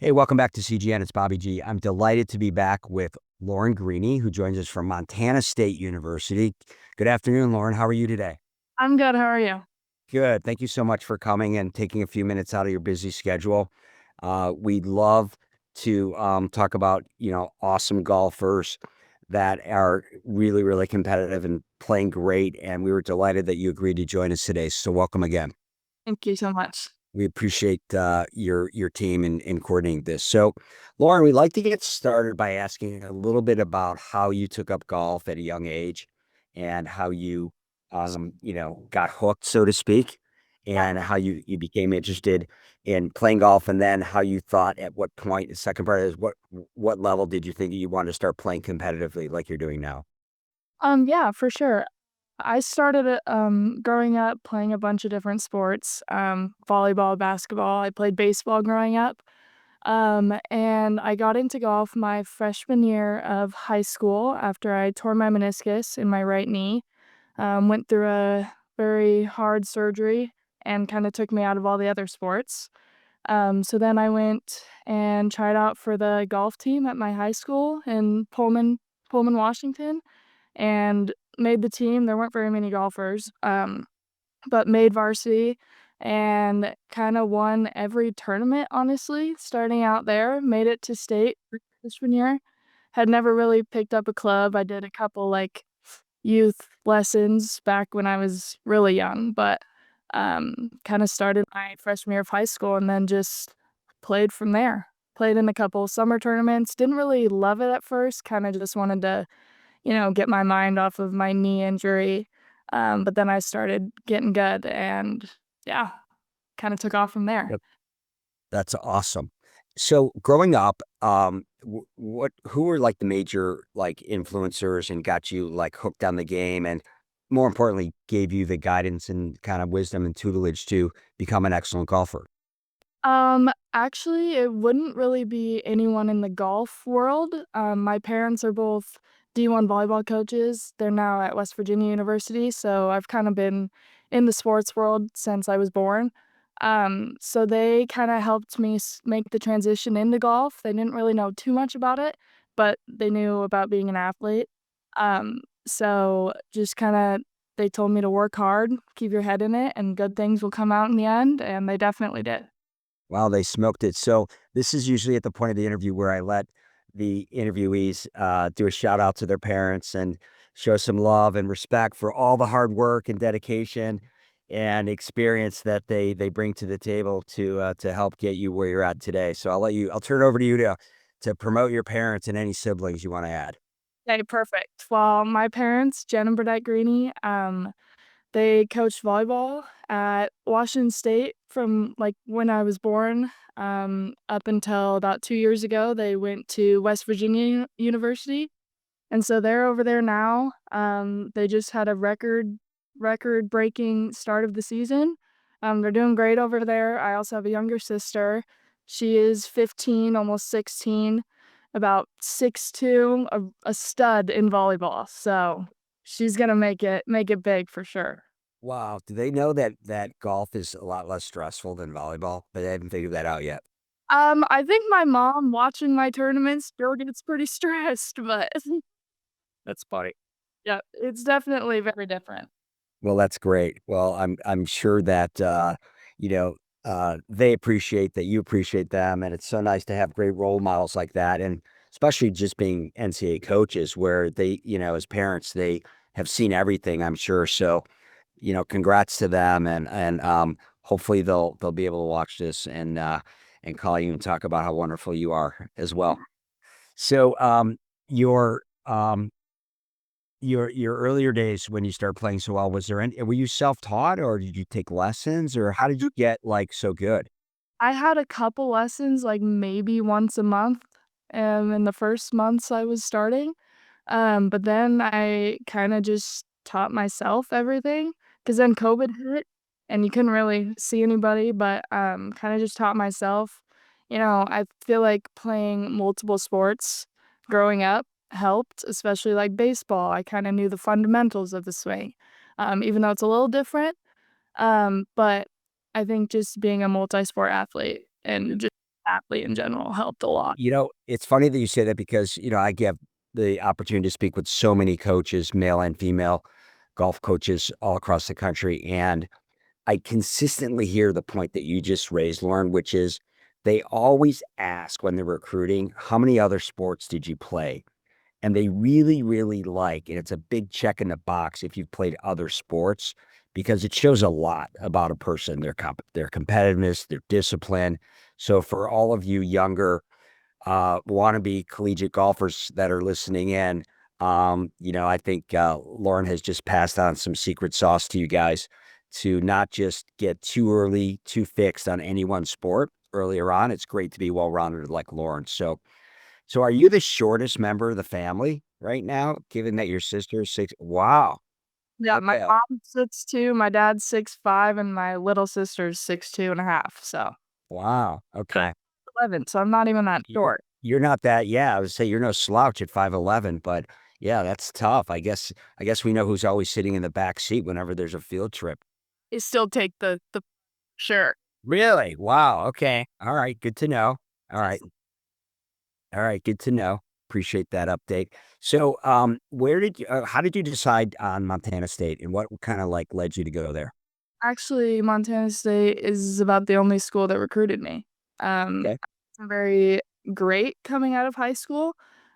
Hey, welcome back to CGN. It's Bobby G. I'm delighted to be back with Lauren Greeny, who joins us from Montana State University. Good afternoon, Lauren. How are you today? I'm good. How are you? Good. Thank you so much for coming and taking a few minutes out of your busy schedule. We'd love to talk about, awesome golfers that are really, really competitive and playing great. And we were delighted that you agreed to join us today. So welcome again. Thank you so much. We appreciate your team in coordinating this. So, Lauren, we'd like to get started by asking a little bit about how you took up golf at a young age, and how you, got hooked, so to speak, and how you became interested in playing golf, and then how you thought at what point. The second part is what level did you think you wanted to start playing competitively like you're doing now? Yeah, for sure. I started growing up playing a bunch of different sports, volleyball, basketball. I played baseball growing up. And I got into golf my freshman year of high school after I tore my meniscus in my right knee. Went through a very hard surgery and kind of took me out of all the other sports. So then I went and tried out for the golf team at my high school in Pullman, Washington, and made the team. There weren't very many golfers, but made varsity and kind of won every tournament, honestly, starting out there. Made it to state freshman year. Had never really picked up a club. I did a couple like youth lessons back when I was really young, but kind of started my freshman year of high school and then just played from there. Played in a couple summer tournaments. Didn't really love it at first. Kind of just wanted to, get my mind off of my knee injury. But then I started getting good and yeah, kind of took off from there. That's awesome. So growing up, who were like the major like influencers and got you like hooked on the game, and more importantly, gave you the guidance and kind of wisdom and tutelage to become an excellent golfer? Actually, it wouldn't really be anyone in the golf world. My parents are both D1 volleyball coaches. They're now at West Virginia University, so I've kind of been in the sports world since I was born. So they kind of helped me make the transition into golf. They didn't really know too much about it, but they knew about being an athlete. So just kind of they told me to work hard, keep your head in it, and good things will come out in the end, and they definitely did. Wow, they smoked it. So this is usually at the point of the interview where I let the interviewees do a shout out to their parents and show some love and respect for all the hard work and dedication and experience that they bring to the table to help get you where you're at today. So I'll turn it over to you to promote your parents and any siblings you want to add. Okay, perfect. Well, my parents, Jen and Burdette Greeny, they coached volleyball at Washington State from like when I was born, up until about 2 years ago. They went to West Virginia University, and so they're over there now. They just had a record breaking start of the season. They're doing great over there. I also have a younger sister. She is 15, almost 16, about 6'2", a stud in volleyball. So she's gonna make it big for sure. Wow. Do they know that golf is a lot less stressful than volleyball? But they haven't figured that out yet. I think my mom watching my tournaments still gets pretty stressed, but That's funny. yeah, it's definitely very different. Well, that's great. Well, I'm sure that you know, they appreciate that you appreciate them, and it's so nice to have great role models like that, and especially just being NCAA coaches where they, as parents, they have seen everything, I'm sure. So, congrats to them, and hopefully they'll be able to watch this and call you and talk about how wonderful you are as well. So, your your earlier days when you started playing so well, was there any were you self-taught, or did you take lessons, or how did you get, like, so good? I had a couple lessons, like, maybe once a month, in the first months I was starting, but then I kinda just taught myself everything. Cause then COVID hit, and you couldn't really see anybody, but, kinda just taught myself. I feel like playing multiple sports growing up helped, especially, like, baseball. I kinda knew the fundamentals of the swing, even though it's a little different, but I think just being a multi-sport athlete and just athlete in general helped a lot. It's funny that you say that because, I get the opportunity to speak with so many coaches, male and female golf coaches all across the country. And I consistently hear the point that you just raised, Lauren, which is they always ask when they're recruiting, how many other sports did you play? And they really, really like, and it's a big check in the box if you've played other sports, because it shows a lot about a person, their competitiveness, their discipline. So for all of you younger wannabe collegiate golfers that are listening in, I think Lauren has just passed on some secret sauce to you guys to not just get too early, too fixed on any one sport earlier on. It's great to be well rounded like Lauren. So are you the shortest member of the family right now, given that your sister is six? Wow. Yeah, my Okay. mom's 6'2", my dad's 6'5", and my little sister's 6'2.5", so Wow. I'm Okay. 11, so I'm not even that You're short. you're not that, yeah, I would say you're no slouch at 5'11", but yeah, that's tough. I guess we know who's always sitting in the back seat whenever there's a field trip. I still take the sure. Really? Wow, okay. All right, good to know. All right. All right, good to know. Appreciate that update. So, how did you decide on Montana State, and what kinda, led you to go there? Actually, Montana State is about the only school that recruited me. Okay. It's very great coming out of high school,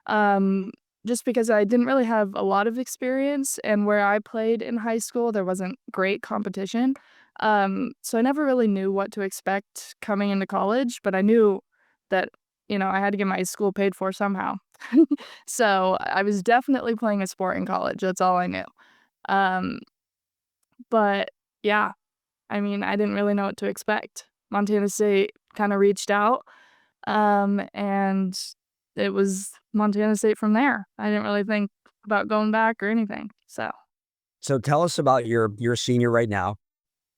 um, just because I didn't really have a lot of experience, and where I played in high school, there wasn't great competition. So I never really knew what to expect coming into college, but I knew that, I had to get my school paid for somehow. So I was definitely playing a sport in college, that's all I knew. Um, but yeah, I mean, I didn't really know what to expect. Montana State kinda reached out, and it was Montana State from there. I didn't really think about going back or anything, so So tell us about you're a senior right now.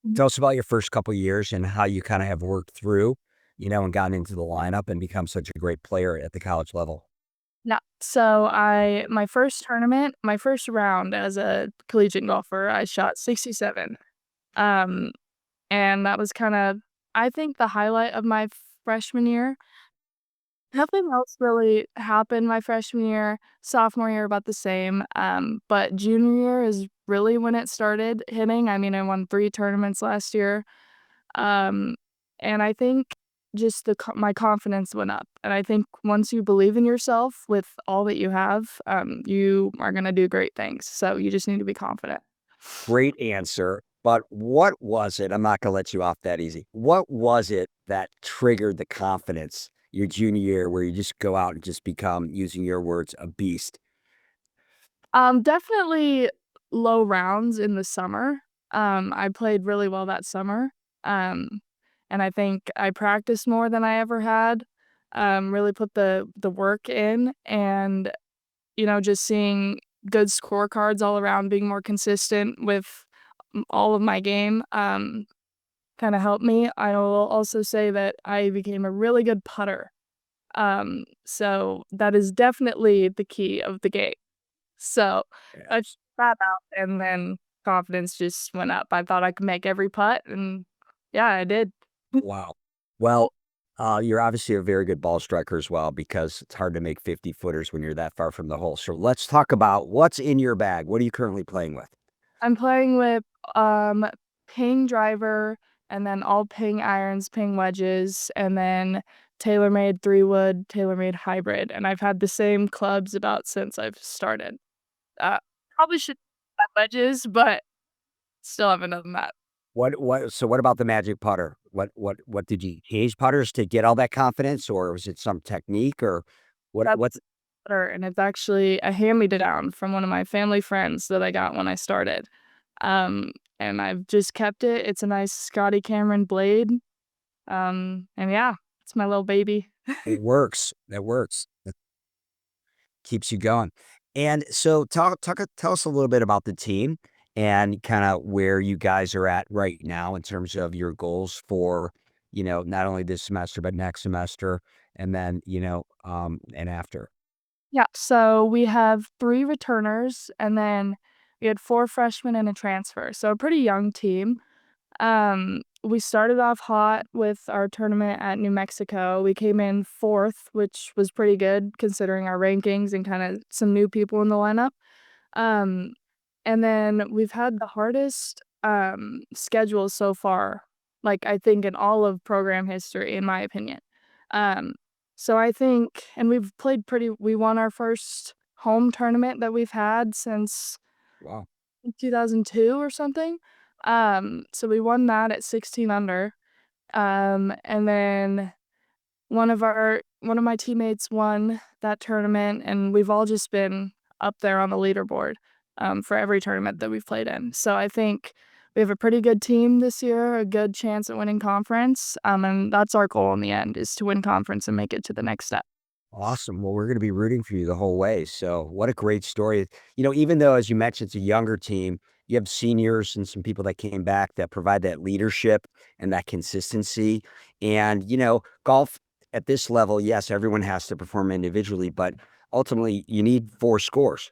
Mhm. Tell us about your first couple years and how you kinda have worked through, and gotten into the lineup and become such a great player at the college level. Yeah, so I my first tournament, my first round as a collegiate golfer, I shot 67, um, and that was kinda, I think, the highlight of my freshman year. Nothing else really happened my freshman year, sophomore year about the same, but junior year is really when it started hitting. I mean, I won 3 tournaments last year, um, and I think just my confidence went up, and I think once you believe in yourself with all that you have, you are gonna do great things, so you just need to be confident. Great answer, but what was it? I'm not gonna let you off that easy. What was it that triggered the confidence your junior year where you just go out and just become, using your words, a beast? Definitely low rounds in the summer. I played really well that summer, um, and I think I practiced more than I ever had, really put the work in, and, just seeing good scorecards all around, being more consistent with all of my game, kinda helped me. I will also say that I became a really good putter, so that is definitely the key of the game. So, I just that out, and then confidence just went up. I thought I could make every putt, and yeah, I did. Wow. Well, you're obviously a very good ball striker as well, because it's hard to make 50 footers when you're that far from the hole. So let's talk about what's in your bag. What are you currently playing with? I'm playing with, um, ping driver, and then all ping irons, ping wedges, and then TaylorMade 3-wood, TaylorMade hybrid, and I've had the same clubs about since I've started. Uh, Probably should have wedges, but still haven't done that. What about the magic putter? What did you change putters to get all that confidence, or was it some technique, or what's That's better, and it's actually a hand-me-down from one of my family friends that I got when I started. Um, and I've just kept it. It's a nice Scotty Cameron blade. And yeah, it's my little baby. it works. That works. That keeps you going. And so tell us a little bit about the team and kind of where you guys are at right now in terms of your goals for, not only this semester but next semester, and then, and after. Yeah, so we have 3 returners, and then we had 4 freshmen and a transfer, so a pretty young team. we started off hot with our tournament at New Mexico. We came in 4th, which was pretty good considering our rankings and kinda some new people in the lineup. Um, and then we've had the hardest, schedule so far, like, I think in all of program history, in my opinion. Um, so I think and we won our first home tournament that we've had since Wow. 2002 or something. So we won that at 16 under. And then one of my teammates won that tournament, and we've all just been up there on the leaderboard, for every tournament that we've played in. So I think we have a pretty good team this year, a good chance at winning conference, and that's our goal in the end is to win conference and make it to the next step. Awesome. Well, we're going to be rooting for you the whole way. So, what a great story. Even though, as you mentioned, it's a younger team, you have seniors and some people that came back that provide that leadership and that consistency. And, golf at this level, yes, everyone has to perform individually, but ultimately, you need four scores.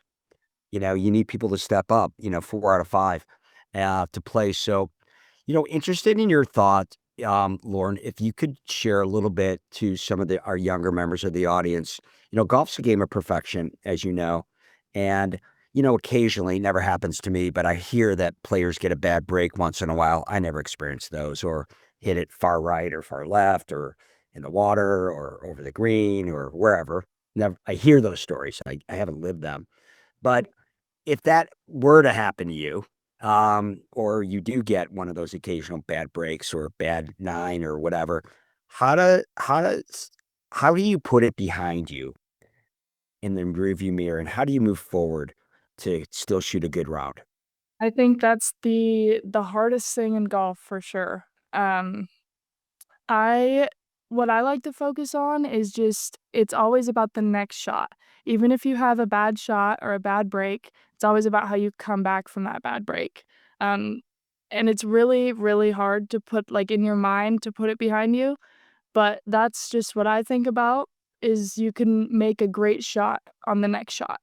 You need people to step up, 4 out of 5 to play. So, interested in your thoughts, Lauren, if you could share a little bit to some of our younger members of the audience. Golf's a game of perfection, as you know, and occasionally, never happens to me, but I hear that players get a bad break once in a while. I never experienced those, or hit it far right or far left, or in the water, or over the green, or wherever. Never, I hear those stories. I haven't lived them, but if that were to happen to you, or you do get one of those occasional bad breaks or a bad 9 or whatever, how do how does how do you put it behind you in the rearview mirror, and how do you move forward to still shoot a good round? I think that's the hardest thing in golf for sure. I what I like to focus on is just it's always about the next shot. Even if you have a bad shot or a bad break, it's always about how you come back from that bad break. Um, and it's really, really hard to put like in your mind to put it behind you, but that's just what I think about is you can make a great shot on the next shot.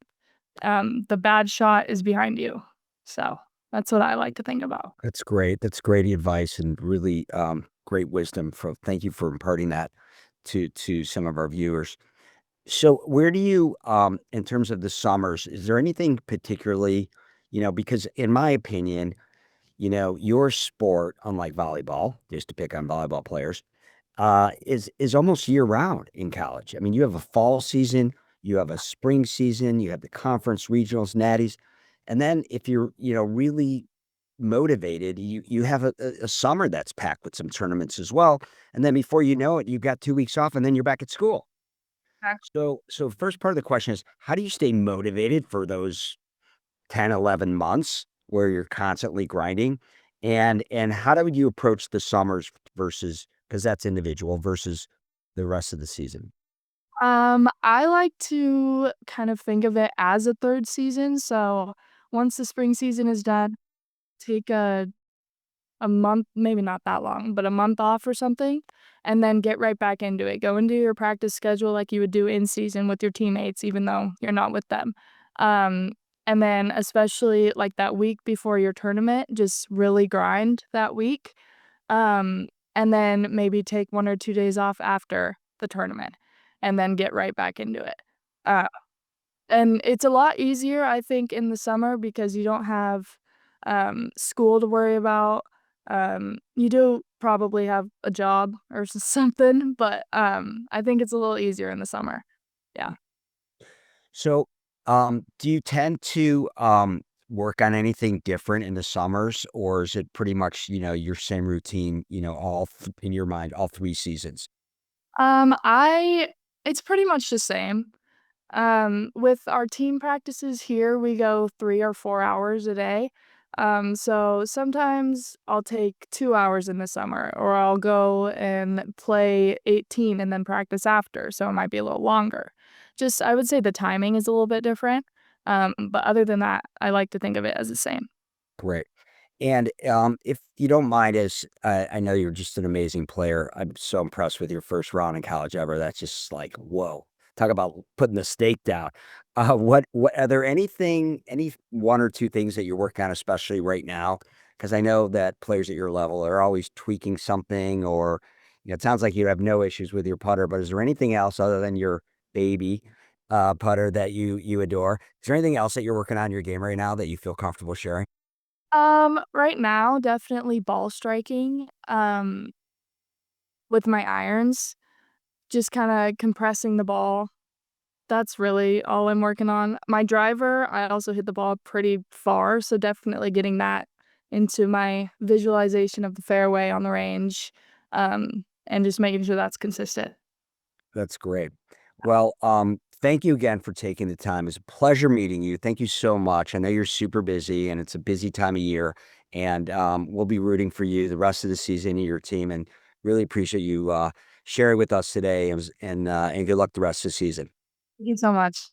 The bad shot is behind you. So that's what I like to think about. That's great. That's great advice and really great wisdom. Thank you for imparting that to some of our viewers. So, where do you, in terms of the summers, is there anything particularly, because in my opinion, your sport, unlike volleyball, just to pick on volleyball players, is almost year round in college. I mean, you have a fall season, you have a spring season, you have the conference, regionals, natties, and then if you're, really motivated, you have a summer that's packed with some tournaments as well, and then before you know it, you've got 2 weeks off, and then you're back at school. So first part of the question is, how do you stay motivated for those 10, 11 months where you're constantly grinding? And how do you approach the summers versus, because that's individual, versus the rest of the season? I like to kind of think of it as a 3rd season, so once the spring season is done, take a month, maybe not that long, but a month off or something, and then get right back into it. Go into your practice schedule like you would do in season with your teammates, even though you're not with them. Um, and then especially like that week before your tournament, just really grind that week. Um, and then maybe take 1 or 2 days off after the tournament and then get right back into it. Uh, and it's a lot easier, I think, in the summer because you don't have, school to worry about. You do probably have a job or something, but, I think it's a little easier in the summer. Yeah. So, do you tend to work on anything different in the summers, or is it pretty much, your same routine, in your mind, all 3 seasons? I it's pretty much the same. With our team practices here, we go 3 or 4 hours a day. So sometimes I'll take 2 hours in the summer, or I'll go and play 18 and then practice after, so it might be a little longer. Just I would say the timing is a little bit different, but other than that, I like to think of it as the same. Great. And, if you don't mind, as I know you're just an amazing player. I'm so impressed with your first round in college ever. That's just like, whoa. Talk about putting the stake down. What are there any 1 or 2 things that you're working on, especially right now? Because I know that players at your level are always tweaking something, or it sounds like you have no issues with your putter. But is there anything else other than your baby putter that you adore? Is there anything else that you're working on in your game right now that you feel comfortable sharing? Right now, definitely ball striking, with my irons, just kinda compressing the ball. That's really all I'm working on. My driver, I also hit the ball pretty far, so definitely getting that into my visualization of the fairway on the range, and just making sure that's consistent. That's great. Well, thank you again for taking the time. It's a pleasure meeting you. Thank you so much. I know you're super busy and it's a busy time of year, and we'll be rooting for you the rest of the season and your team. And really appreciate you sharing with us today. And good luck the rest of the season. Thank you so much.